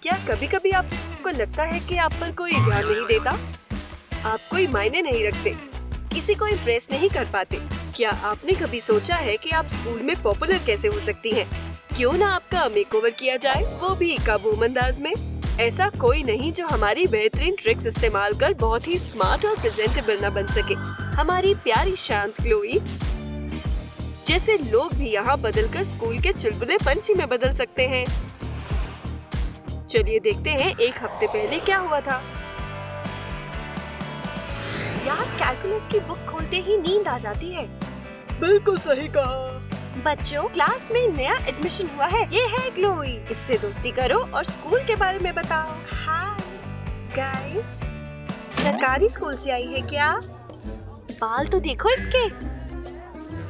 क्या कभी कभी आपको लगता है कि आप पर कोई ध्यान नहीं देता? आप कोई मायने नहीं रखते, किसी को इम्प्रेस नहीं कर पाते। क्या आपने कभी सोचा है कि आप स्कूल में पॉपुलर कैसे हो सकती हैं? क्यों ना आपका मेकओवर किया जाए, वो भी काबूम अंदाज में। ऐसा कोई नहीं जो हमारी बेहतरीन ट्रिक्स इस्तेमाल कर बहुत ही स्मार्ट और प्रेजेंटेबल न बन सके। हमारी प्यारी शांत ग्लोई जैसे लोग भी यहाँ बदलकर स्कूल के चुलबुले पंछी में बदल सकते हैं। चलिए देखते हैं एक हफ्ते पहले क्या हुआ था। यार, कैलकुलस की बुक खोलते ही नींद आ जाती है। बिल्कुल सही कहा। बच्चों, क्लास में नया एडमिशन हुआ है। ये है ग्लोई। इससे दोस्ती करो और स्कूल के बारे में बताओ। हाय गाइस, सरकारी स्कूल से आई है क्या? बाल तो देखो इसके।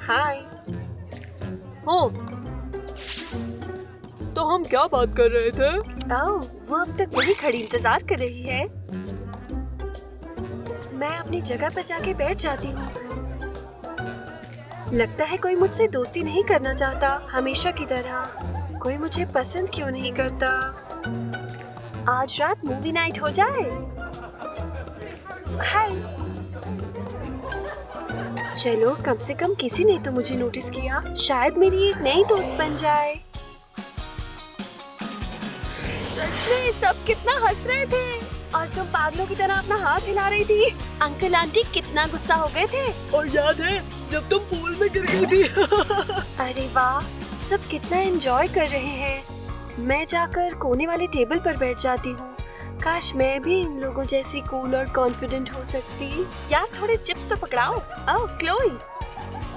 हाय। हो, तो हम क्या बात कर रहे थे? ओह, वो अब तक वही खड़ी इंतजार कर रही है। मैं अपनी जगह पर जाके बैठ जाती हूँ। लगता है कोई मुझसे दोस्ती नहीं करना चाहता, हमेशा की तरह। कोई मुझे पसंद क्यों नहीं करता? आज रात मूवी नाइट हो जाए। हाय। चलो, कम से कम किसी ने तो मुझे नोटिस किया। शायद मेरी एक नई दोस्त बन जाए। सच में सब कितना हंस रहे थे और तुम पागलों की तरह अपना हाथ हिला रही थी। अंकल आंटी कितना गुस्सा हो गए थे। और याद है जब तुम पूल में गिर गई थी? अरे वाह, सब कितना एंजॉय कर रहे हैं। मैं जाकर कोने वाले टेबल पर बैठ जाती हूँ। काश मैं भी इन लोगों जैसी कूल और कॉन्फिडेंट हो सकती। यार, थोड़े चिप्स तो पकड़ाओ। ओह क्लोई,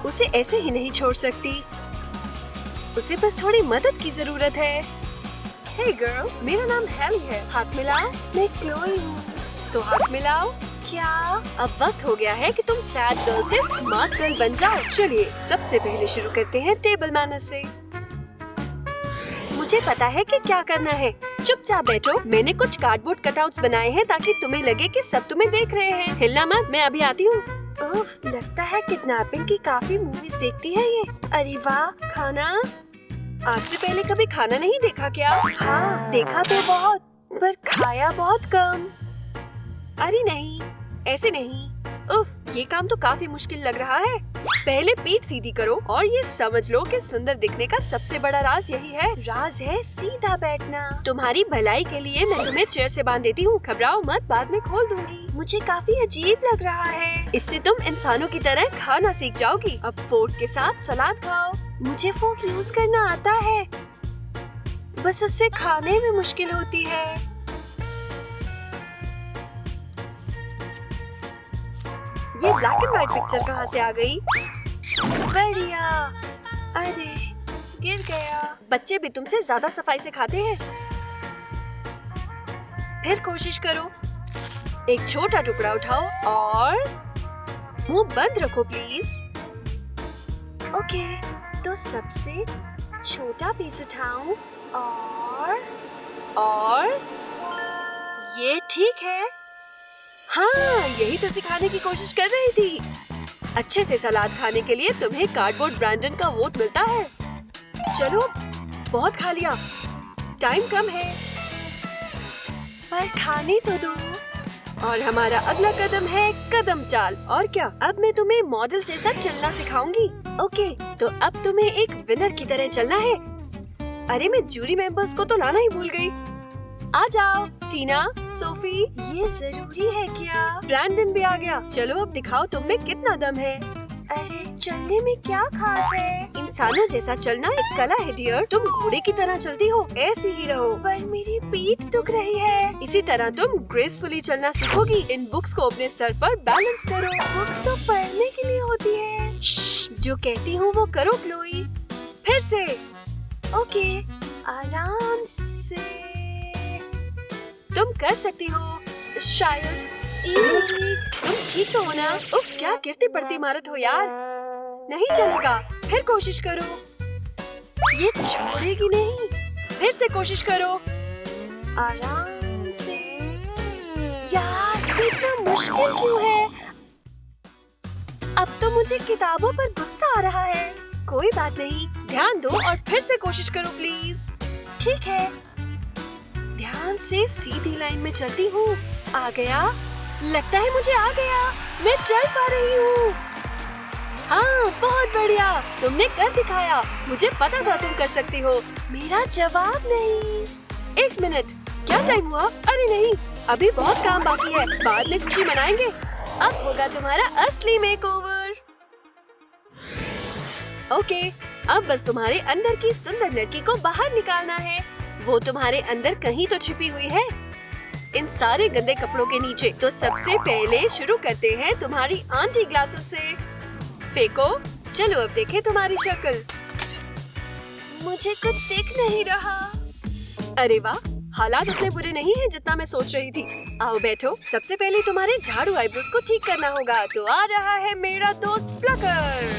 उसे ऐसे ही नहीं छोड़ सकती। उसे बस थोड़ी मदद की जरूरत है। हे गर्ल, मेरा नाम हैली है। हाथ मिलाओ। मैं क्लोई हूँ, तो हाथ मिलाओ। क्या अब वक्त हो गया है कि तुम सैड गर्ल से स्मार्ट गर्ल बन जाओ? चलिए सबसे पहले शुरू करते हैं टेबल मैनर से। मुझे पता है कि क्या करना है। चुपचाप बैठो। मैंने कुछ कार्डबोर्ड कटआउट्स बनाए हैं ताकि तुम्हें लगे कि सब तुम्हें देख रहे हैं। हिलना मत, मैं अभी आती हूँ। उफ, लगता है किडनैपिंग की काफी मूवीज देखती है ये। अरे वाह, खाना। आज से पहले कभी खाना नहीं देखा क्या? हाँ, देखा तो बहुत, पर खाया बहुत कम। अरे नहीं, ऐसे नहीं। उफ, ये काम तो काफी मुश्किल लग रहा है। पहले पीठ सीधी करो और ये समझ लो कि सुंदर दिखने का सबसे बड़ा राज यही है। राज है सीधा बैठना। तुम्हारी भलाई के लिए मैं तुम्हें चेयर से बांध देती हूँ। घबराओ मत, बाद में खोल दूंगी। मुझे काफी अजीब लग रहा है। इससे तुम इंसानों की तरह खाना सीख जाओगी। अब फोर्क के साथ सलाद खाओ। मुझे फोर्क यूज करना आता है, बस उससे खाने में मुश्किल होती है। ये ब्लैक एंड व्हाइट पिक्चर कहाँ से आ गई? बढ़िया। अरे, गिर गया। बच्चे भी तुमसे ज्यादा सफाई से खाते हैं। फिर कोशिश करो। एक छोटा टुकड़ा उठाओ और मुंह बंद रखो प्लीज। ओके, तो सबसे छोटा पीस उठाऊं और ये ठीक है। हाँ, यही तो सिखाने की कोशिश कर रही थी। अच्छे से सलाद खाने के लिए तुम्हें कार्डबोर्ड ब्रांडन का वोट मिलता है। चलो, बहुत खा लिया, टाइम कम है, पर खाने तो दो। और हमारा अगला कदम है कदम चाल। और क्या, अब मैं तुम्हें मॉडल जैसा चलना सिखाऊंगी। ओके, तो अब तुम्हें एक विनर की तरह चलना है। अरे, मैं जूरी मेंबर्स को तो लाना ही भूल गई। आ जाओ टीना, सोफी, ये जरूरी है क्या? ब्रैंडन भी आ गया। चलो अब दिखाओ तुम में कितना दम है। अरे, चलने में क्या खास है? इंसानों जैसा चलना एक कला है डियर। तुम घोड़े की तरह चलती हो, ऐसे ही रहो। पर मेरी पीठ दुख रही है। इसी तरह तुम ग्रेसफुली चलना सीखोगी। इन बुक्स को अपने सर पर बैलेंस करो। बुक्स तो पढ़ने के लिए होती है। जो कहती हूँ वो करो क्लोई। फिर से। ओके, आराम से। तुम कर सकती हो, शायद। तुम ठीक तो हो ना? उफ, क्या गिरती पड़ती इमारत हो यार। नहीं चलेगा, फिर कोशिश करो। ये छोड़ेगी नहीं। फिर से कोशिश करो, आराम से। यार, ये इतना मुश्किल क्यों है? अब तो मुझे किताबों पर गुस्सा आ रहा है। कोई बात नहीं, ध्यान दो और फिर से कोशिश करो प्लीज। ठीक है, ध्यान ध्यान से सीधी लाइन में चलती हूँ। आ गया, लगता है मुझे आ गया। मैं चल पा रही हूँ। हाँ, बहुत बढ़िया, तुमने कर दिखाया। मुझे पता था तुम कर सकती हो। मेरा जवाब नहीं। 1 मिनट, क्या टाइम हुआ? अरे नहीं, अभी बहुत काम बाकी है। बाद में खुशी मनाएंगे। अब होगा तुम्हारा असली मेकओवर। ओके, अब बस तुम्हारे अंदर की सुंदर लड़की को बाहर निकालना है। वो तुम्हारे अंदर कहीं तो छिपी हुई है, इन सारे गंदे कपड़ों के नीचे। तो सबसे पहले शुरू करते हैं तुम्हारी आंटी ग्लासेस से। फेंको। चलो अब देखें तुम्हारी शक्ल। मुझे कुछ दिख नहीं रहा। अरे वाह, हालात उतने बुरे नहीं हैं जितना मैं सोच रही थी। आओ बैठो। सबसे पहले तुम्हारे झाड़ू आईब्रोज को ठीक करना होगा। तो आ रहा है मेरा दोस्त प्लकर।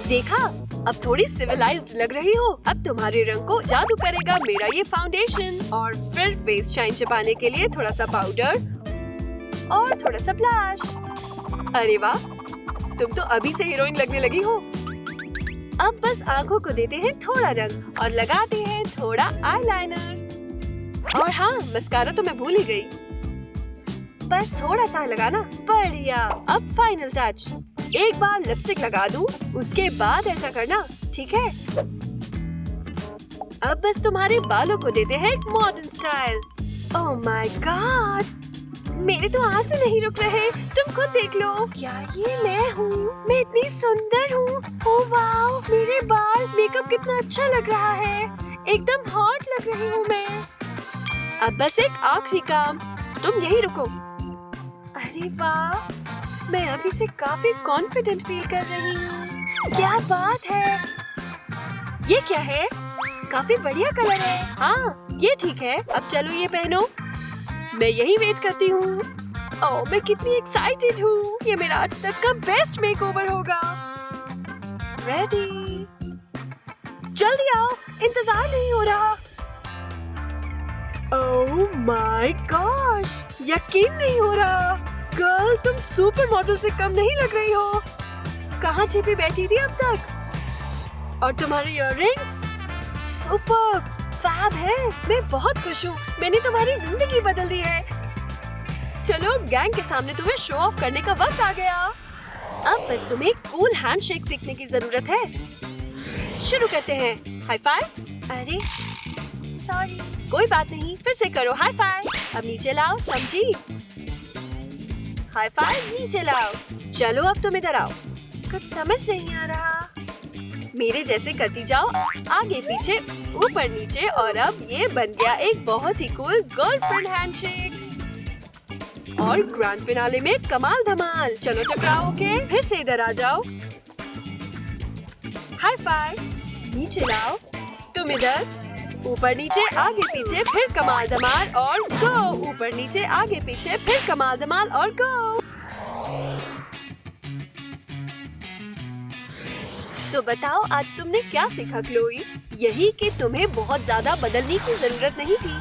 देखा, अब थोड़ी सिविलाइज्ड लग रही हो। अब तुम्हारे रंग को जादू करेगा मेरा ये फाउंडेशन। और फिर फेस शाइन छिपाने के लिए थोड़ा सा पाउडर और थोड़ा सा ब्लश। अरे वाह, तुम तो अभी से हीरोइन लगने लगी हो। अब बस आंखों को देते हैं थोड़ा रंग और लगाते हैं थोड़ा आईलाइनर। और हाँ, मस्कारा तो मैं भूल ही गई, पर थोड़ा सा लगाना। बढ़िया। अब फाइनल टच, एक बार लिपस्टिक लगा दूं, उसके बाद ऐसा करना, ठीक है? अब बस तुम्हारे बालों को देते हैं एक modern style. Oh my God, मेरे तो आंसू नहीं रुक रहे। तुम खुद देख लो। क्या ये मैं हूँ? मैं इतनी सुंदर हूँ। ओह वाओ, मेरे बाल, मेकअप कितना अच्छा लग रहा है। एकदम हॉट लग रही हूँ मैं। अब बस एक आखिरी काम, तुम यही रुको। अरे वाह, मैं अभी से काफी कॉन्फिडेंट फील कर रही हूँ। क्या बात है। ये क्या है? काफी बढ़िया कलर है। हाँ, ये ठीक है। अब चलो ये पहनो। मैं यही वेट करती हूँ। ओह, मैं कितनी एक्साइटेड हूँ। ये मेरा आज तक का बेस्ट मेकओवर होगा। रेडी? जल्दी आओ, इंतजार नहीं हो रहा। ओह माय गॉश, यकीन नहीं हो रहा। गर्ल, तुम सुपर मॉडल से कम नहीं लग रही हो। कहाँ छिपी बैठी थी अब तक? और तुम्हारे इयररिंग्स सुपर फैब है। मैं बहुत खुश हूँ। मैंने तुम्हारी जिंदगी बदल दी है। चलो, गैंग के सामने तुम्हें शो ऑफ करने का वक्त आ गया। अब बस तुम्हें एक कूल हैंडशेक सीखने की जरूरत है। शुरू करते हैं। High five. अरे सॉरी, कोई बात नहीं, फिर से करो हाई फाइव। अब नीचे लाओ, समझी? हाई फाइव, नीचे लाओ। चलो अब तुम इधर आओ। कुछ समझ नहीं आ रहा। मेरे जैसे करती जाओ, आगे पीछे ऊपर नीचे। और अब ये बन गया एक बहुत ही कूल गर्लफ्रेंड हैंडशेक। और ग्रैंड फिनाले में कमाल धमाल। चलो टकराओ। ओके, फिर से इधर आ जाओ। हाई फाइव, नीचे लाओ। तुम इधर, ऊपर नीचे आगे पीछे फिर कमाल धमाल और गो। ऊपर नीचे आगे पीछे फिर कमाल धमाल और गो। तो बताओ, आज तुमने क्या सीखा क्लोई? यही कि तुम्हें बहुत ज्यादा बदलने की जरूरत नहीं थी।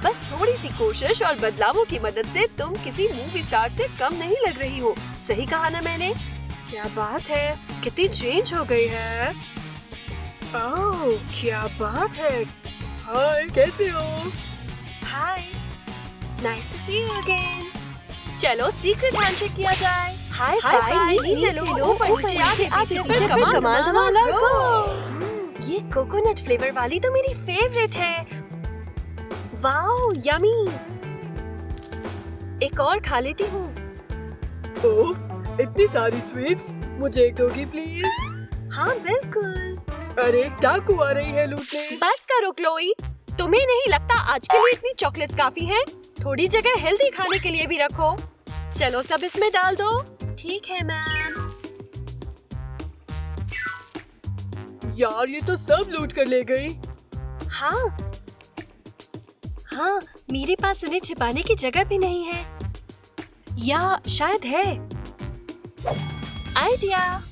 बस थोड़ी सी कोशिश और बदलावों की मदद से तुम किसी मूवी स्टार से कम नहीं लग रही हो। सही कहा ना मैंने? क्या बात है, कितनी चेंज हो गई है। ओह, क्या बात है। हाय, कैसे हो? Hi, nice to see you again. चलो सीक्रेट हैंडशेक किया जाए। हाय फाइव, नीचे लो, ऊपर नीचे आगे फिर कमाल धमाल और गो। ये कोकोनट फ्लेवर वाली तो मेरी फेवरेट है। Wow, yummy. एक और खा लेती हूँ। ओह, इतनी सारी स्वीट्स। मुझे एक दोगी प्लीज? हाँ बिल्कुल। अरे, डाकू आ रही है लूटने। बस करो क्लोई, तुम्हें नहीं लगता आज के लिए इतनी चॉकलेट्स काफी हैं? थोड़ी जगह हेल्दी खाने के लिए भी रखो। चलो सब इसमें डाल दो। ठीक है मैम। यार, ये तो सब लूट कर ले गई। हाँ, मेरे पास उन्हें छिपाने की जगह भी नहीं है। या शायद है। आइडिया।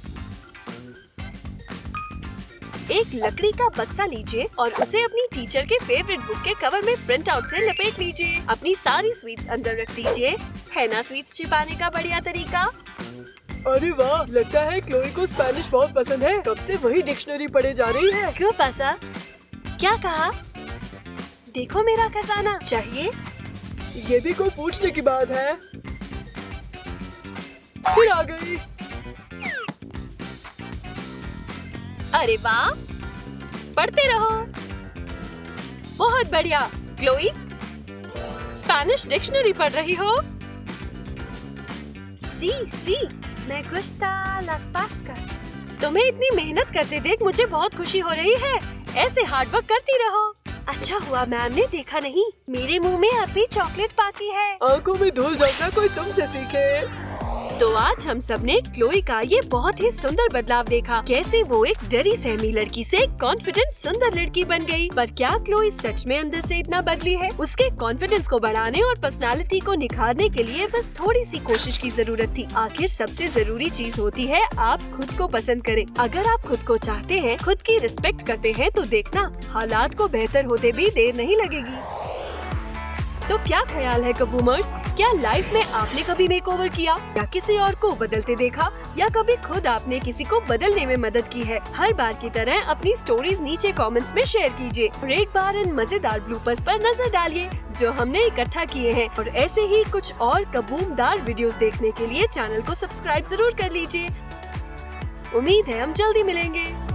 एक लकड़ी का बक्सा लीजिए और उसे अपनी टीचर के फेवरेट बुक के कवर में प्रिंट आउट से लपेट लीजिए। अपनी सारी स्वीट्स अंदर रख दीजिए। है ना स्वीट्स छिपाने का बढ़िया तरीका? अरे वाह, लगता है क्लोई को स्पेनिश बहुत पसंद है। कब से वही डिक्शनरी पढ़े जा रही है। क्यों पासा? क्या कहा? देखो मेरा खजाना, चाहिए? ये भी कोई पूछने की बात है। फिर आ गई। अरे वाह, पढ़ते रहो। बहुत बढ़िया। क्लोई, स्पेनिश डिक्शनरी पढ़ रही हो? सी, मैं गुस्ता लास पास्कास। तुम्हें इतनी मेहनत करते देख मुझे बहुत खुशी हो रही है। ऐसे हार्ड वर्क करती रहो। अच्छा हुआ मैम ने देखा नहीं, मेरे मुंह में अभी चॉकलेट बाकी है। आंखों में धूल झोंकना कोई तुमसे सीखे। तो आज हम सब ने क्लोई का ये बहुत ही सुंदर बदलाव देखा, कैसे वो एक डरी सहमी लड़की से कॉन्फिडेंट सुंदर लड़की बन गई। पर क्या क्लोई सच में अंदर से इतना बदली है? उसके कॉन्फिडेंस को बढ़ाने और पर्सनालिटी को निखारने के लिए बस थोड़ी सी कोशिश की जरूरत थी। आखिर सबसे जरूरी चीज होती है आप खुद को पसंद करें। अगर आप खुद को चाहते हैं, खुद की रिस्पेक्ट करते हैं, तो देखना हालात को बेहतर होते भी देर नहीं लगेगी। तो क्या ख्याल है कबूमर्स, क्या लाइफ में आपने कभी मेकओवर किया या किसी और को बदलते देखा, या कभी खुद आपने किसी को बदलने में मदद की है? हर बार की तरह अपनी स्टोरीज नीचे कमेंट्स में शेयर कीजिए और एक बार इन मजेदार ब्लूपर्स पर नजर डालिए जो हमने इकट्ठा किए हैं। और ऐसे ही कुछ और कबूमदार वीडियोस देखने के लिए चैनल को सब्सक्राइब जरूर कर लीजिए। उम्मीद है हम जल्दी मिलेंगे।